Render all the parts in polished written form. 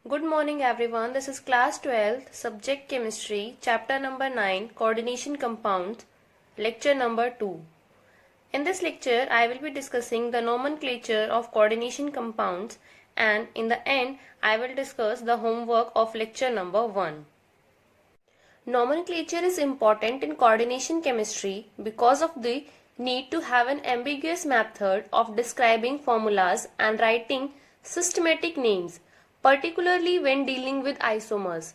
Good morning everyone. This is class 12th, subject chemistry, chapter number 9, coordination compounds, lecture number 2. In this lecture, I will be discussing the nomenclature of coordination compounds and in the end, I will discuss the homework of lecture number 1. Nomenclature is important in coordination chemistry because of the need to have an ambiguous method of describing formulas and writing systematic names, particularly when dealing with isomers.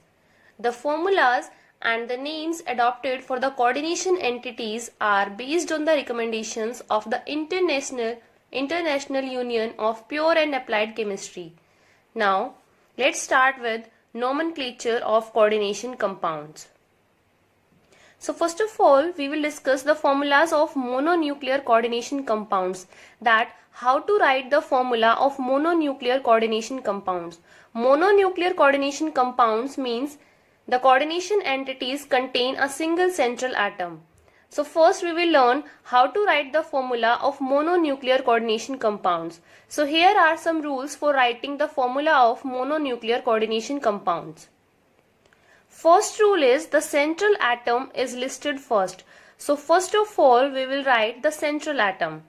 The formulas and the names adopted for the coordination entities are based on the recommendations of the International Union of Pure and Applied Chemistry. Now, let's start with nomenclature of coordination compounds. So first of all, we will discuss the formulas of mononuclear coordination compounds, that how to write the formula of mononuclear coordination compounds. Mononuclear coordination compounds means the coordination entities contain a single central atom. So first we will learn how to write the formula of mononuclear coordination compounds. So here are some rules for writing the formula of mononuclear coordination compounds. First rule is the central atom is listed first. So first of all we will write the central atom.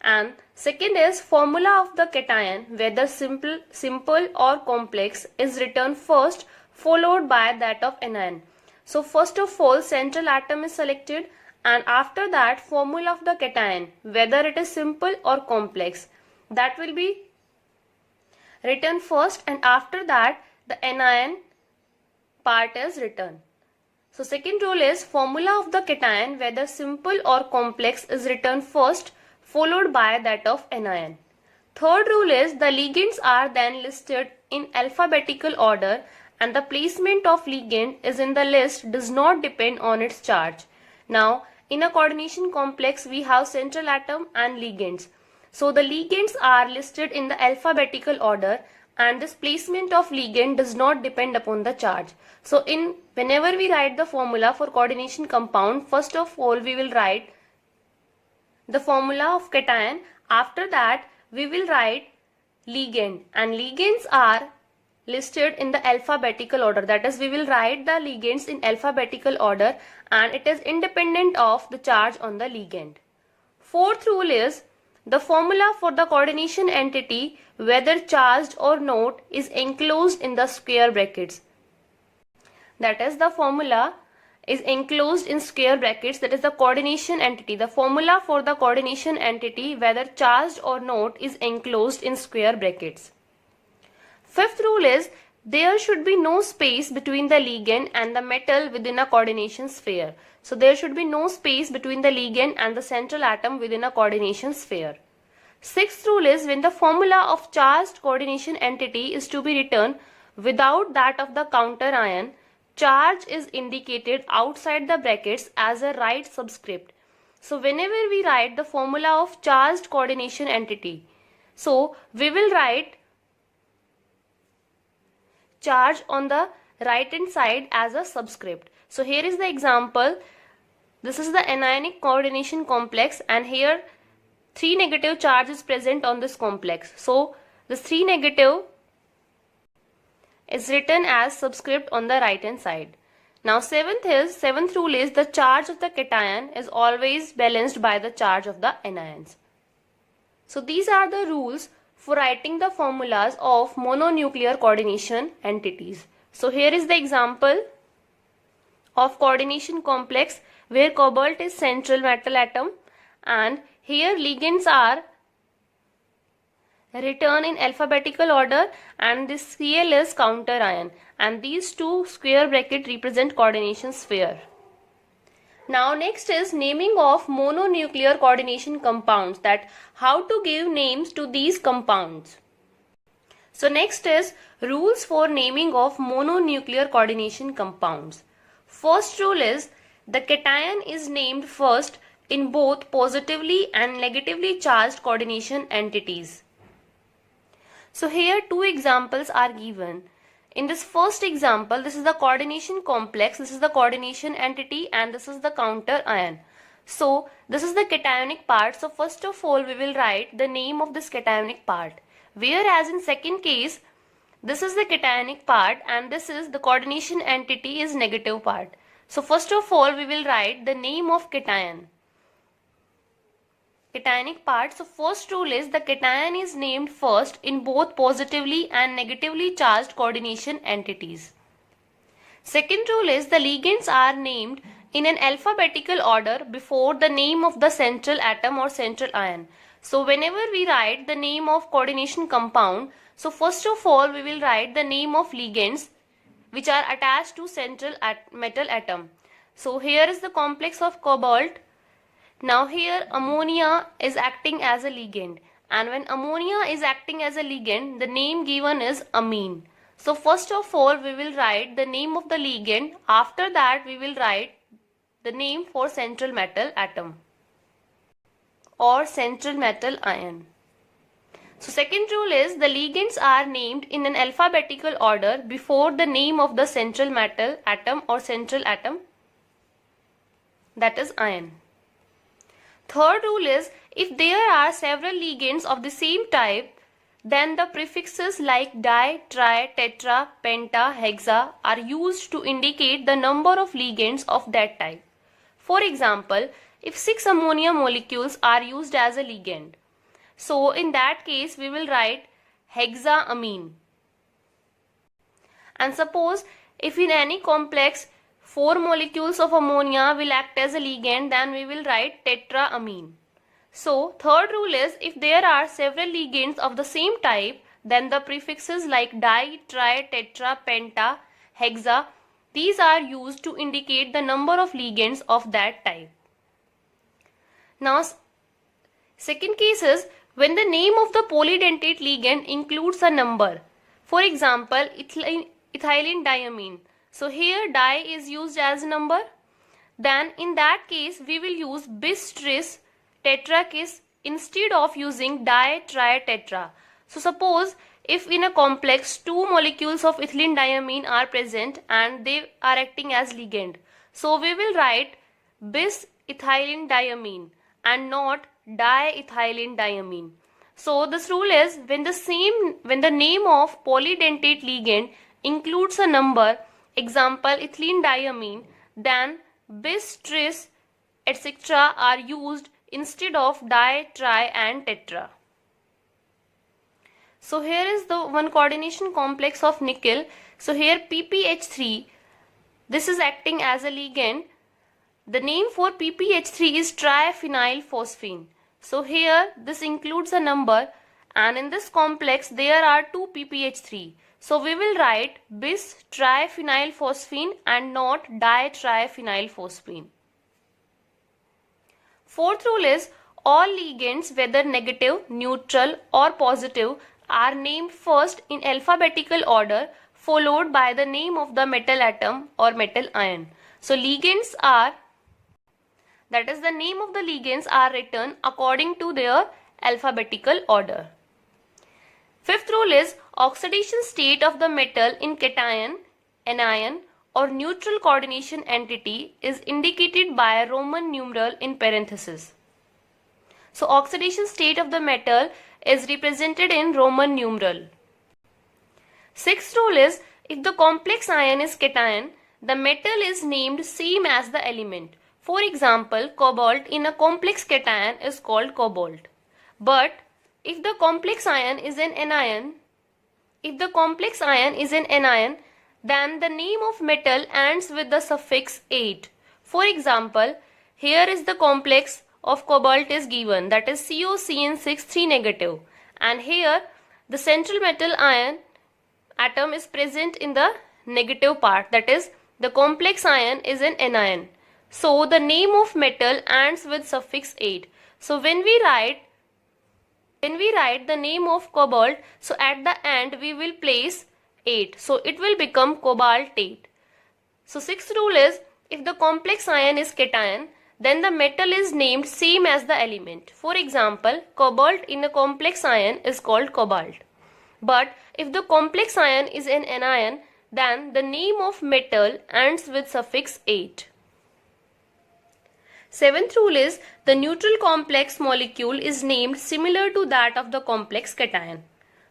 And second is formula of the cation, whether simple or complex, is written first followed by that of anion. So first of all central atom is selected and after that formula of the cation, whether it is simple or complex, that will be written first and after that the anion part is written. So second rule is formula of the cation, whether simple or complex, is written first followed by that of anion. Third rule is the ligands are then listed in alphabetical order and the placement of ligand is in the list does not depend on its charge. Now in a coordination complex we have central atom and ligands. So the ligands are listed in the alphabetical order and this placement of ligand does not depend upon the charge. So whenever we write the formula for coordination compound, first of all we will write the formula of cation. After that we will write ligand and ligands are listed in the alphabetical order. That is, we will write the ligands in alphabetical order and it is independent of the charge on the ligand. Fourth rule is the formula for the coordination entity, whether charged or not, is enclosed in the square brackets. That is, the formula is enclosed in square brackets, that is the coordination entity. The formula for the coordination entity, whether charged or not, is enclosed in square brackets. Fifth rule is there should be no space between the ligand and the metal within a coordination sphere. So there should be no space between the ligand and the central atom within a coordination sphere. Sixth rule is when the formula of charged coordination entity is to be written without that of the counter ion, charge is indicated outside the brackets as a right subscript. So whenever we write the formula of charged coordination entity, so we will write charge on the right hand side as a subscript. So here is the example. This is the anionic coordination complex and here 3 negative charge is present on this complex. So this 3 negative is written as subscript on the right hand side. Now seventh rule is the charge of the cation is always balanced by the charge of the anions. So these are the rules for writing the formulas of mononuclear coordination entities. So here is the example of coordination complex where cobalt is central metal atom and here ligands are written in alphabetical order and this Cl is counter ion and these two square bracket represent coordination sphere. Now next is naming of mononuclear coordination compounds, that how to give names to these compounds. So next is rules for naming of mononuclear coordination compounds. First rule is the cation is named first in both positively and negatively charged coordination entities. So here two examples are given. In this first example, this is the coordination complex, this is the coordination entity and this is the counter ion. So this is the cationic part. So first of all we will write the name of this cationic part. Whereas in second case This is the cationic part and this is the coordination entity is negative part. So first of all we will write the name of cation. Cationic part. So first rule is the cation is named first in both positively and negatively charged coordination entities. Second rule is the ligands are named in an alphabetical order before the name of the central atom or central ion. So whenever we write the name of coordination compound, so first of all we will write the name of ligands which are attached to central metal atom. So here is the complex of cobalt. Now here ammonia is acting as a ligand, and when ammonia is acting as a ligand, the name given is amine. So first of all we will write the name of the ligand, after that we will write the name for central metal atom or central metal ion. So second rule is the ligands are named in an alphabetical order before the name of the central metal atom or central atom, that is ion. Third rule is if there are several ligands of the same type, then the prefixes like di, tri, tetra, penta, hexa are used to indicate the number of ligands of that type. For example, if 6 ammonia molecules are used as a ligand, so in that case we will write hexaamine. And suppose if in any complex 4 molecules of ammonia will act as a ligand, then we will write tetraamine. So third rule is if there are several ligands of the same type, then the prefixes like di, tri, tetra, penta, hexa, these are used to indicate the number of ligands of that type. Now second case is when the name of the polydentate ligand includes a number. For example, ethylene diamine. So here di is used as a number. Then in that case we will use bis, tris, tetra kiss instead of using di, tri, tetra. So suppose if in a complex 2 molecules of ethylene diamine are present and they are acting as ligand, so we will write bis ethylene diamine and not diethylene diamine. So this rule is when the name of polydentate ligand includes a number, example ethylene diamine, then bis, tris, etc. are used instead of di, tri and tetra. So here is the one coordination complex of nickel. So here PPH3, this is acting as a ligand. The name for PPH3 is triphenyl phosphine. So here this includes a number and in this complex there are 2 PPH3. So we will write bis triphenyl phosphine and not ditriphenyl phosphine. Fourth rule is all ligands whether negative, neutral or positive are named first in alphabetical order followed by the name of the metal atom or metal ion. So ligands are, that is the name of the ligands are written according to their alphabetical order. Fifth rule is oxidation state of the metal in cation, anion or neutral coordination entity is indicated by a Roman numeral in parenthesis. So oxidation state of the metal is represented in Roman numeral. Sixth rule is if the complex ion is cation, the metal is named same as the element. For example, cobalt in a complex cation is called cobalt. But if the complex ion is an anion, then the name of metal ends with the suffix ate. For example, here is the complex of cobalt is given, that is COCN6 3 negative, and here the central metal ion atom is present in the negative part, that is the complex ion is an anion. So the name of metal ends with suffix ate. So when we write the name of cobalt, so at the end we will place ate, so it will become cobaltate. So sixth rule is if the complex ion is cation, then the metal is named same as the element. For example, cobalt in a complex ion is called cobalt. But if the complex ion is an anion, then the name of metal ends with suffix ate. Seventh rule is the neutral complex molecule is named similar to that of the complex cation.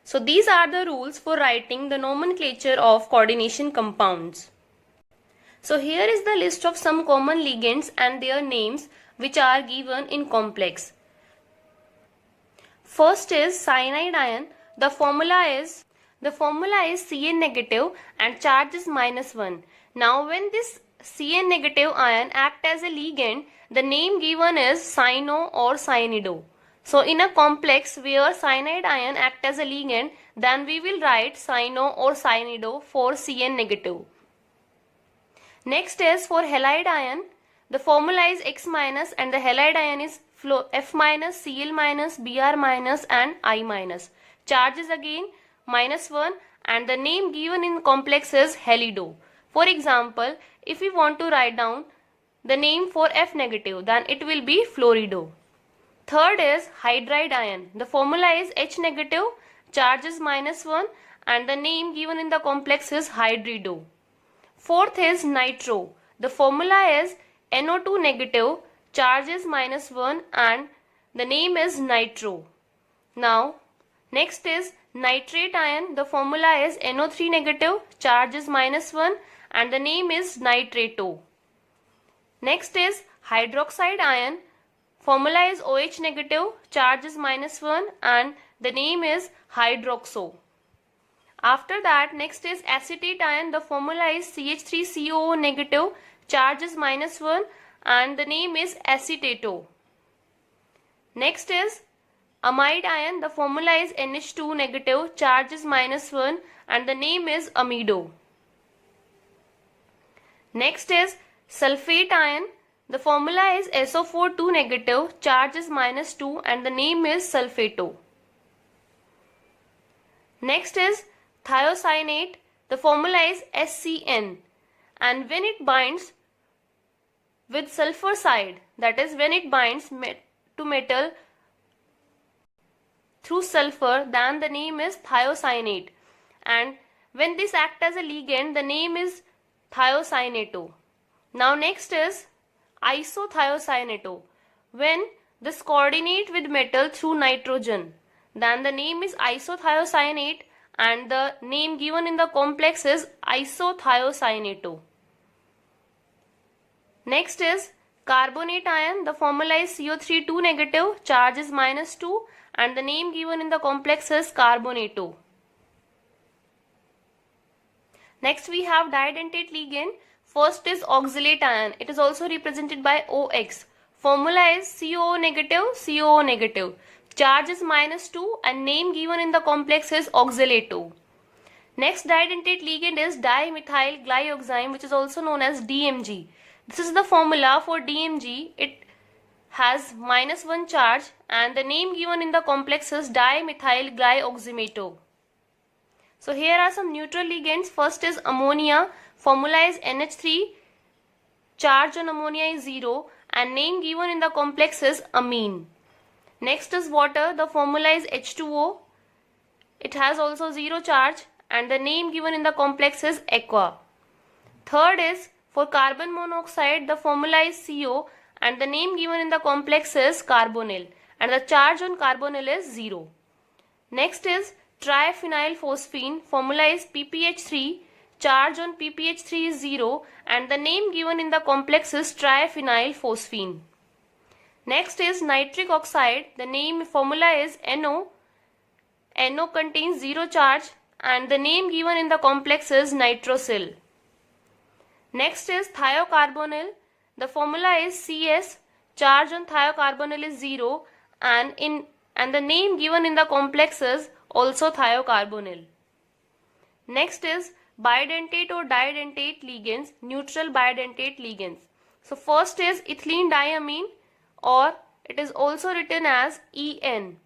So these are the rules for writing the nomenclature of coordination compounds. So here is the list of some common ligands and their names which are given in complex. First is cyanide ion. The formula is Cn negative and charge is -1. Now when this Cn negative ion act as a ligand, the name given is cyano or cyanido. So in a complex where cyanide ion act as a ligand, then we will write cyano or cyanido for Cn negative. Next is for halide ion. The formula is X minus and the halide ion is F minus, Cl minus, Br minus and I minus. Charge is again -1 and the name given in complex is halido. For example, if we want to write down the name for F negative, then it will be fluorido. Third is hydride ion. The formula is H negative, charge is -1 and the name given in the complex is hydrido. Fourth is nitro. The formula is NO2 negative, charge is -1 and the name is nitro. Now next is nitrate ion. The formula is NO3 negative, charge is -1 and the name is nitrato. Next is hydroxide ion. Formula is OH negative, charge is -1 and the name is hydroxo. After that, next is acetate ion. The formula is CH3COO negative, charge is -1 and the name is acetato. Next is amide ion. The formula is NH2 negative, charge is -1 and the name is amido. Next is sulfate ion. The formula is SO4 negative, charge is -2 and the name is sulfato. Next is thiocyanate. The formula is SCN and when it binds with sulfur side, that is when it binds to metal through sulfur, then the name is thiocyanate, and when this acts as a ligand, the name is thiocyanato. Now next is isothiocyaneto. When this coordinate with metal through nitrogen, then the name is isothiocyanate and the name given in the complex is isothiocyanato. Next is carbonate ion. The formula is CO3 negative, charge is -2 and the name given in the complex is carbonato. Next we have didentate ligand. First is oxalate ion. It is also represented by OX. Formula is COO negative. Charge is -2 and name given in the complex is oxalato. Next didentate ligand is dimethyl glyoxime, which is also known as DMG. This is the formula for DMG. It has -1 charge and the name given in the complex is dimethyl glyoxymato. So here are some neutral ligands. First is ammonia. Formula is NH3. Charge on ammonia is 0 and name given in the complex is amine. Next is water. The formula is H2O. It has also 0 charge and the name given in the complex is aqua. Third is for carbon monoxide. The formula is CO and the name given in the complex is carbonyl and the charge on carbonyl is 0. Next is triphenylphosphine. Formula is PPH3. Charge on PPH3 is 0 and the name given in the complex is triphenylphosphine. Next is nitric oxide. The name formula is NO. NO contains 0 charge and the name given in the complex is nitrosyl. Next is thiocarbonyl. The formula is CS. Charge on thiocarbonyl is 0 and the name given in the complex is also thiocarbonyl. Next is bidentate or didentate ligands, neutral bidentate ligands. So first is ethylene diamine, or it is also written as EN.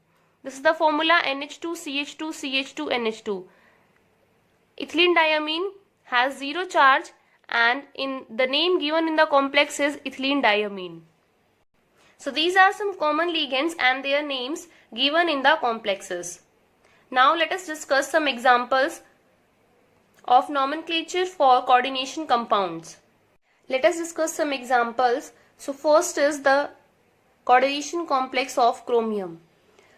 This is the formula NH2CH2CH2NH2. Ethylene diamine has 0 charge and in the name given in the complex is ethylene diamine. So these are some common ligands and their names given in the complexes. Now let us discuss some examples of nomenclature for coordination compounds. Let us discuss some examples. So first is the coordination complex of chromium.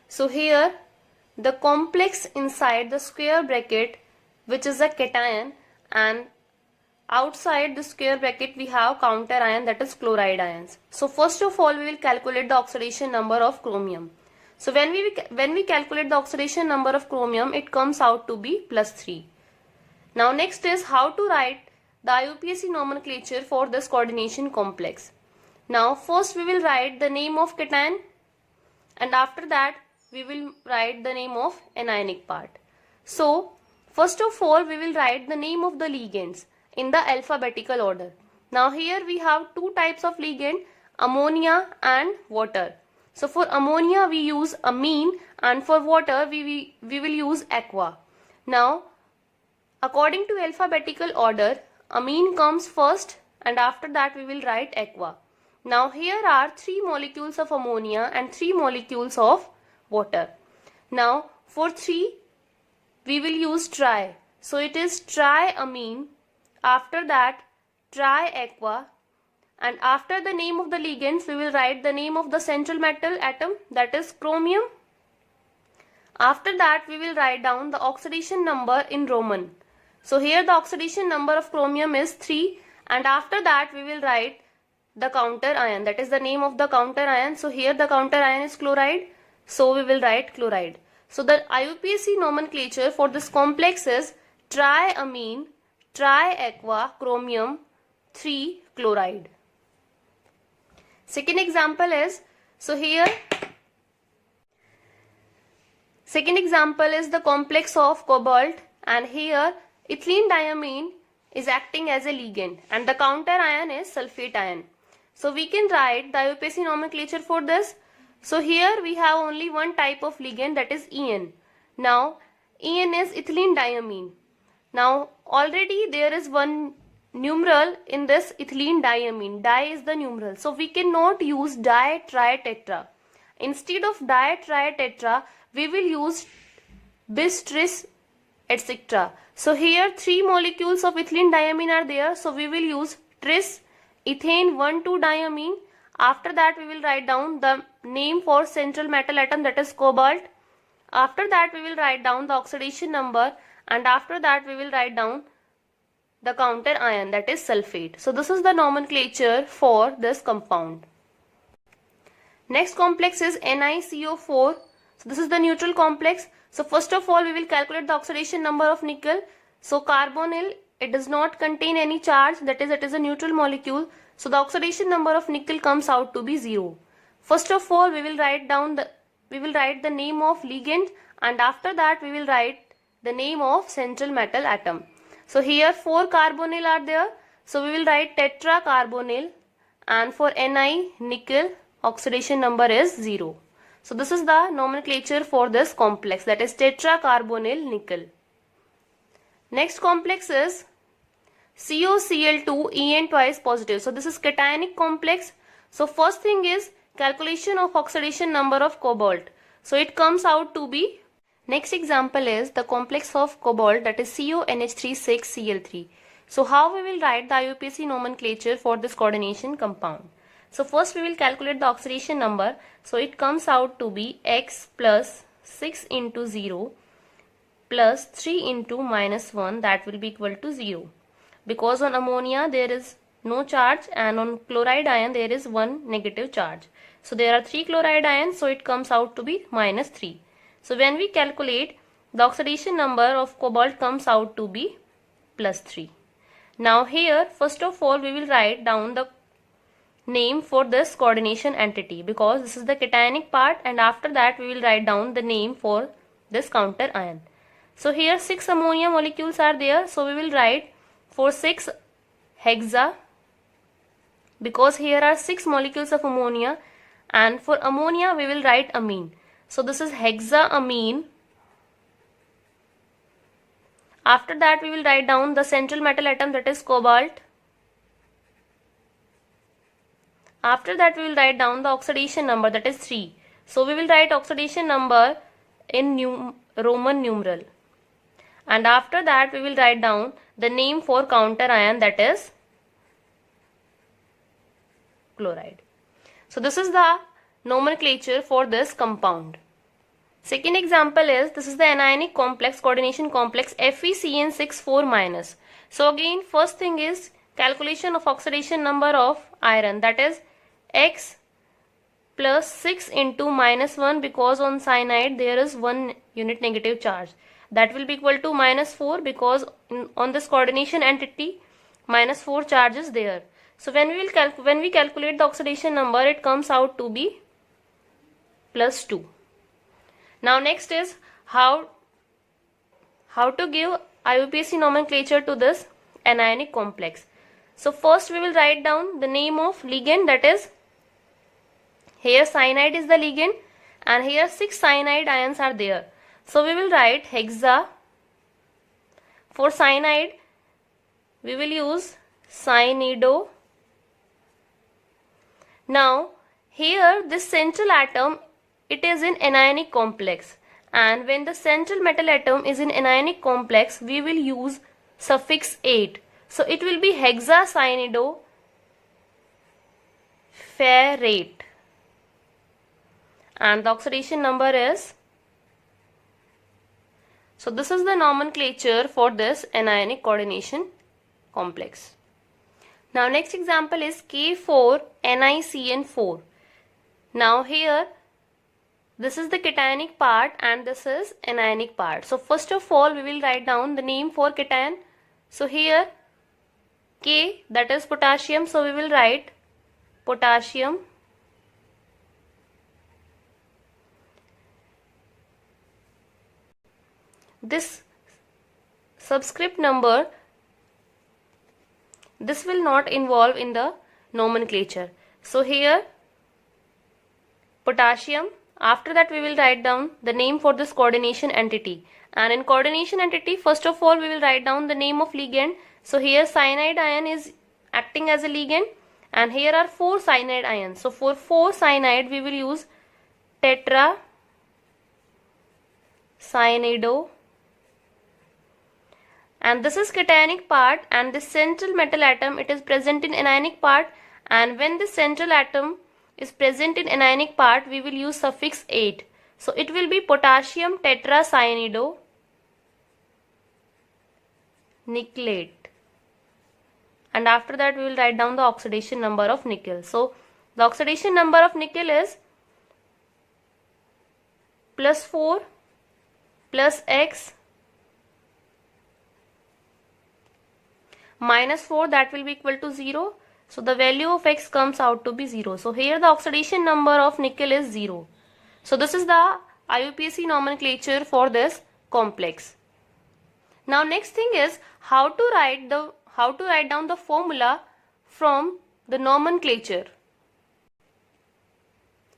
So here the complex inside the square bracket which is a cation, and outside the square bracket we have counter ion, that is chloride ions. So first of all we will calculate the oxidation number of chromium. So when we calculate the oxidation number of chromium, it comes out to be +3. Now next is how to write the IUPAC nomenclature for this coordination complex. Now first we will write the name of cation, and after that we will write the name of anionic part. So first of all we will write the name of the ligands in the alphabetical order. Now here we have two types of ligand, ammonia and water. So for ammonia we use amine, and for water we will use aqua. Now according to alphabetical order, amine comes first and after that we will write aqua. Now here are 3 molecules of ammonia and 3 molecules of water. Now for 3 we will use tri. So it is triamine, after that triaqua, and after the name of the ligands we will write the name of the central metal atom, that is chromium. After that we will write down the oxidation number in Roman. So here the oxidation number of chromium is 3, and after that we will write the counter ion, that is the name of the counter ion. So here the counter ion is chloride, so we will write chloride. So the IUPAC nomenclature for this complex is triamine, triaqua, chromium, 3 chloride. Second example is, second example is the complex of cobalt, and here ethylene diamine is acting as a ligand and the counter ion is sulfate ion. So we can write the IUPAC nomenclature for this. So here we have only one type of ligand, that is EN. Now EN is ethylene diamine. Now already there is one numeral in this ethylene diamine. Di is the numeral. So we cannot use di, tri, tetra. Instead of di, tri, tetra, we will use bis, tris, etc. So here 3 molecules of ethylene diamine are there. So we will use tris, ethane 1,2-diamine. After that we will write down the name for central metal atom, that is cobalt. After that we will write down the oxidation number, and after that we will write down the counter ion, that is sulfate. So this is the nomenclature for this compound. Next complex is NiCO4. So this is the neutral complex. So first of all we will calculate the oxidation number of nickel. So carbonyl, it does not contain any charge, that is it is a neutral molecule. So the oxidation number of nickel comes out to be 0. First of all we will write the name of ligand, and after that we will write the name of central metal atom. So here 4 carbonyl are there. So we will write tetracarbonyl, and for Ni, nickel, oxidation number is 0. So this is the nomenclature for this complex, that is tetracarbonyl nickel. Next complex is COCl2 En twice positive. So this is cationic complex. So first thing is calculation of oxidation number of cobalt. So it comes out to be, next example is the complex of cobalt, that is CONH36Cl3. So how we will write the IUPAC nomenclature for this coordination compound. So first we will calculate the oxidation number. So it comes out to be X plus 6 into 0 plus 3 into minus 1, that will be equal to 0. Because on ammonia there is no charge and on chloride ion there is one negative charge. So there are 3 chloride ions, so it comes out to be minus 3. So when we calculate, the oxidation number of cobalt comes out to be plus 3. Now here first of all we will write down the name for this coordination entity, because this is the cationic part, and after that we will write down the name for this counter ion. So here 6 ammonia molecules are there, so we will write for 6 hexa, because here are 6 molecules of ammonia, and for ammonia we will write amine. So this is hexaamine. After that we will write down the central metal atom, that is cobalt. After that we will write down the oxidation number, that is 3. So we will write oxidation number in Roman numeral. And after that we will write down the name for counter ion, that is chloride. So this is the nomenclature for this compound. Second example is, this is the anionic complex, coordination complex FeCN6 4-. So again, first thing is calculation of oxidation number of iron, that is X plus 6 into -1, because on cyanide there is 1 unit negative charge. That will be equal to -4, because on this coordination entity -4 charge is there. So when we calculate the oxidation number, it comes out to be +2. Now next is how to give IUPAC nomenclature to this anionic complex. So first we will write down the name of ligand, that is here cyanide is the ligand and here 6 cyanide ions are there. So we will write hexa. For cyanide we will use cyanido. Now here this central atom, it is in anionic complex, and when the central metal atom is in anionic complex we will use suffix 8. So it will be hexacyanido ferrate, and the oxidation number is, so this is the nomenclature for this anionic coordination complex. Now next example is K4NiCN4. Now here this is the cationic part and this is anionic part. So first of all we will write down the name for cation. So here K, that is potassium, so we will write potassium. This subscript number, this will not involve in the nomenclature. So here potassium. After that we will write down the name for this coordination entity, and in coordination entity first of all we will write down the name of ligand. So here cyanide ion is acting as a ligand and here are 4 cyanide ions. So for 4 cyanide we will use tetra cyanido, and this is cationic part, and this central metal atom, it is present in anionic part, and when this central atom is present in anionic part we will use suffix 8. So it will be potassium tetracyanido nickelate, and after that we will write down the oxidation number of nickel. So the oxidation number of nickel is +4 plus X -4, that will be equal to 0. So the value of X comes out to be 0. So here the oxidation number of nickel is 0. So this is the IUPAC nomenclature for this complex. Now next thing is how to write down the formula from the nomenclature.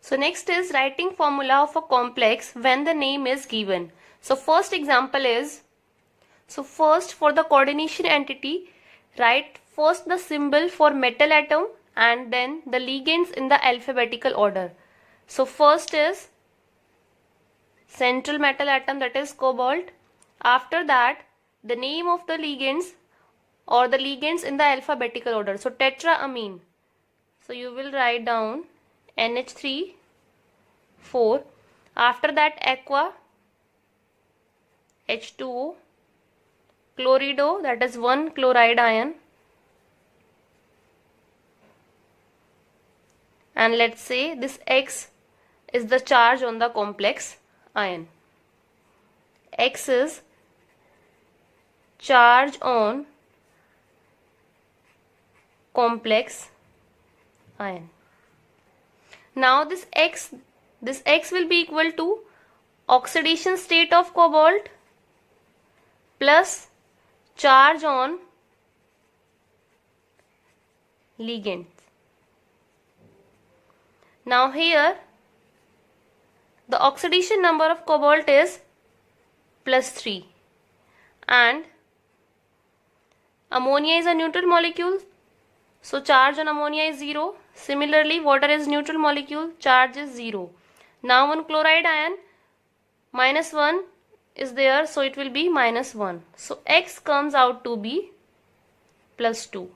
So next is writing formula of a complex when the name is given. So first example is, so first for the coordination entity, write first the symbol for metal atom and then the ligands in the alphabetical order. So first is central metal atom, that is cobalt. After that the name of the ligands or the ligands in the alphabetical order. So tetraamine. So you will write down NH3 4. After that aqua, H2O, chlorido, that is 1 chloride ion, and let's say this X is the charge on the complex ion. X is charge on complex ion. Now this X will be equal to oxidation state of cobalt plus charge on ligand. Now here the oxidation number of cobalt is +3 and ammonia is a neutral molecule, so charge on ammonia is 0. Similarly, water is neutral molecule, charge is 0. Now on chloride ion, -1 is there, so it will be -1. So X comes out to be +2.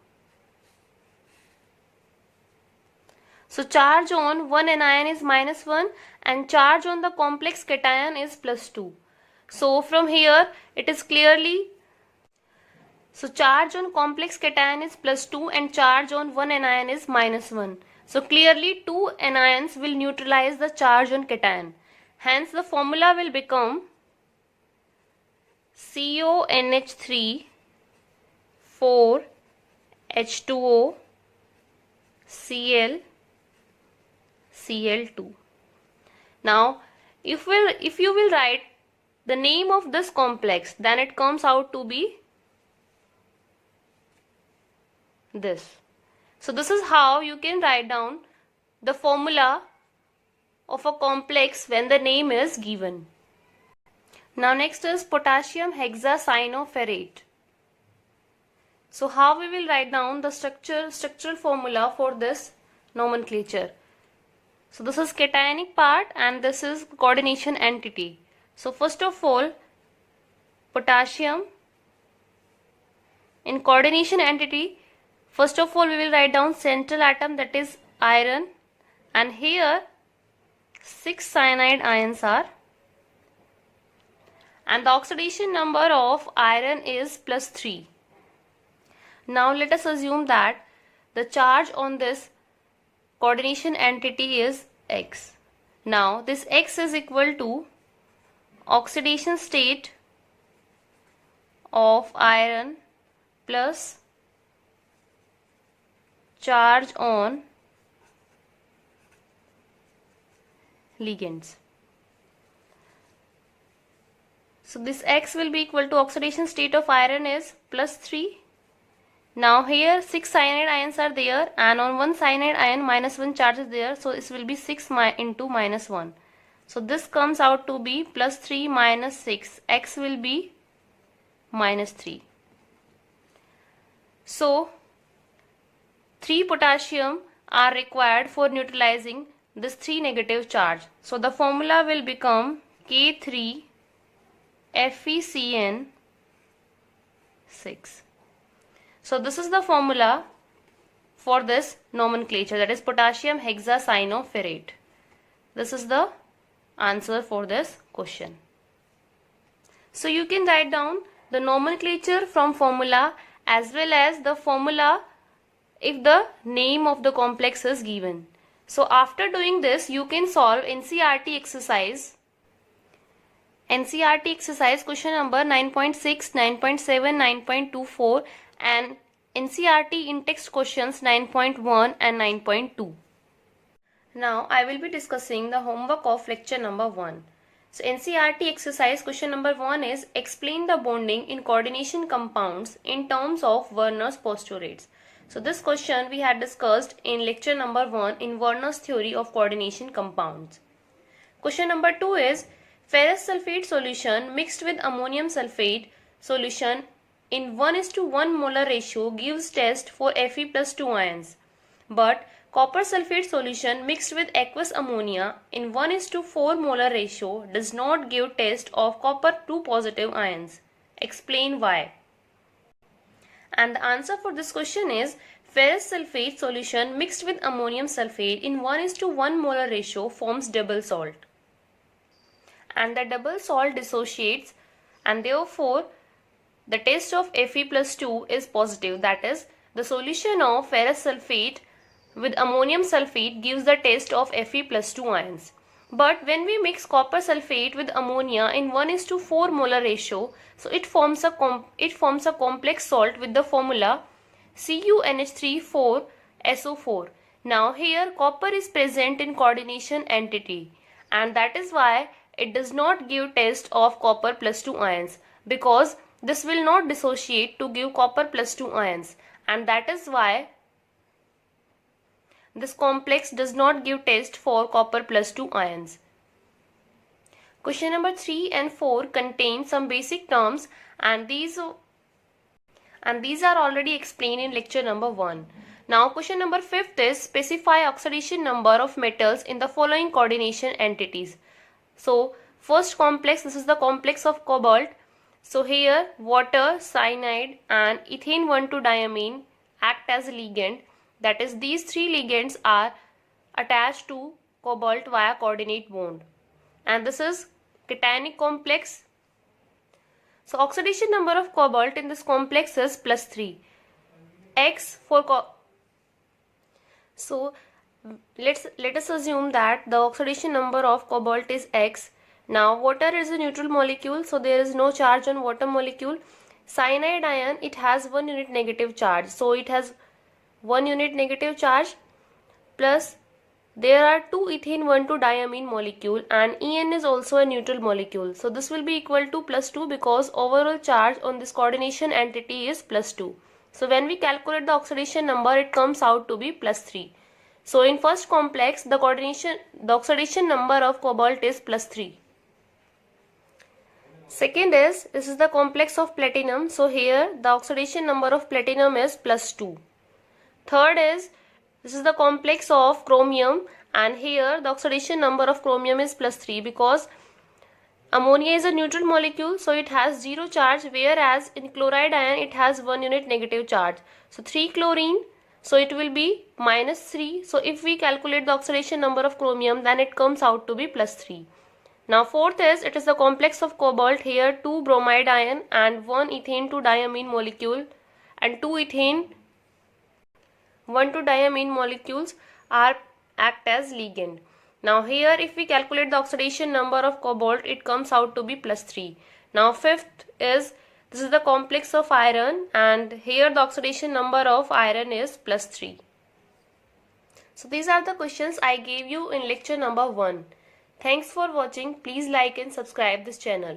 So charge on one anion is -1 and charge on the complex cation is +2. So from here it is clearly, so charge on complex cation is +2 and charge on one anion is -1. So clearly two anions will neutralize the charge on cation. Hence the formula will become CONH3 4 H2O Cl Cl2. Now if you will write the name of this complex, then it comes out to be this. So this is how you can write down the formula of a complex when the name is given. Now next is potassium hexacyanoferrate. So how we will write down the structural formula for this nomenclature. So this is cationic part and this is coordination entity. So first of all, potassium in coordination entity, first of all we will write down central atom, that is iron, and here 6 cyanide ions are, and the oxidation number of iron is +3. Now let us assume that the charge on this coordination entity is X. Now this X is equal to oxidation state of iron plus charge on ligands. So this X will be equal to oxidation state of iron is +3. Now here 6 cyanide ions are there and on one cyanide ion -1 charge is there, so this will be 6 into -1. So this comes out to be +3 minus 6. X will be -3. So 3 potassium are required for neutralizing this 3 negative charge. So the formula will become K3 FeCN6. So this is the formula for this nomenclature, that is potassium hexacyanoferrate. This is the answer for this question. So you can write down the nomenclature from formula as well as the formula if the name of the complex is given. So after doing this, you can solve NCERT exercise. NCERT exercise question number 9.6, 9.7, 9.24 and NCERT in-text questions 9.1 and 9.2. Now I will be discussing the homework of lecture number 1. So NCERT exercise question number 1 is explain the bonding in coordination compounds in terms of Werner's postulates. So this question we had discussed in lecture number 1 in Werner's theory of coordination compounds. Question number 2 is ferrous sulfate solution mixed with ammonium sulfate solution in 1:1 molar ratio gives test for Fe+2 ions. But copper sulfate solution mixed with aqueous ammonia in 1:4 molar ratio does not give test of copper 2 positive ions. Explain why. And the answer for this question is ferrous sulfate solution mixed with ammonium sulfate in 1:1 molar ratio forms double salt. And the double salt dissociates and therefore the test of Fe+2 is positive, that is the solution of ferrous sulfate with ammonium sulfate gives the test of Fe+2 ions. But when we mix copper sulfate with ammonia in 1:4 molar ratio, so it forms a complex salt with the formula CuNH3,4SO4. Now here copper is present in coordination entity and that is why it does not give test of copper+2 ions, because this will not dissociate to give copper+2 ions, and that is why this complex does not give test for copper+2 ions. Question number 3 and 4 contain some basic terms and these are already explained in lecture number 1. Now question number 5 is specify oxidation number of metals in the following coordination entities. So first complex, this is the complex of cobalt. So here water, cyanide and ethane 1,2-diamine act as a ligand. That is these three ligands are attached to cobalt via coordinate bond, and this is cationic complex. So oxidation number of cobalt in this complex is +3. X for so let us assume that the oxidation number of cobalt is X. Now water is a neutral molecule, so there is no charge on water molecule. Cyanide ion, it has 1 unit negative charge, so it has 1 unit negative charge, plus there are 2 ethane 1,2-diamine molecule, and En is also a neutral molecule. So this will be equal to +2 because overall charge on this coordination entity is +2. So when we calculate the oxidation number, it comes out to be +3. So in first complex, the oxidation number of cobalt is +3. Second is, this is the complex of platinum. So here the oxidation number of platinum is +2. Third is, this is the complex of chromium, and here the oxidation number of chromium is +3 because ammonia is a neutral molecule, so it has 0 charge, whereas in chloride ion it has 1 unit negative charge. So 3 chlorine, so it will be -3. So if we calculate the oxidation number of chromium, then it comes out to be +3. Now fourth is, it is the complex of cobalt. Here 2 bromide ion and 1 ethane 2-diamine molecule, and 2 ethane 1,2-diamine molecules act as ligand. Now here if we calculate the oxidation number of cobalt, it comes out to be +3. Now fifth is, this is the complex of iron, and here the oxidation number of iron is +3. So these are the questions I gave you in lecture number 1. Thanks for watching. Please like and subscribe this channel.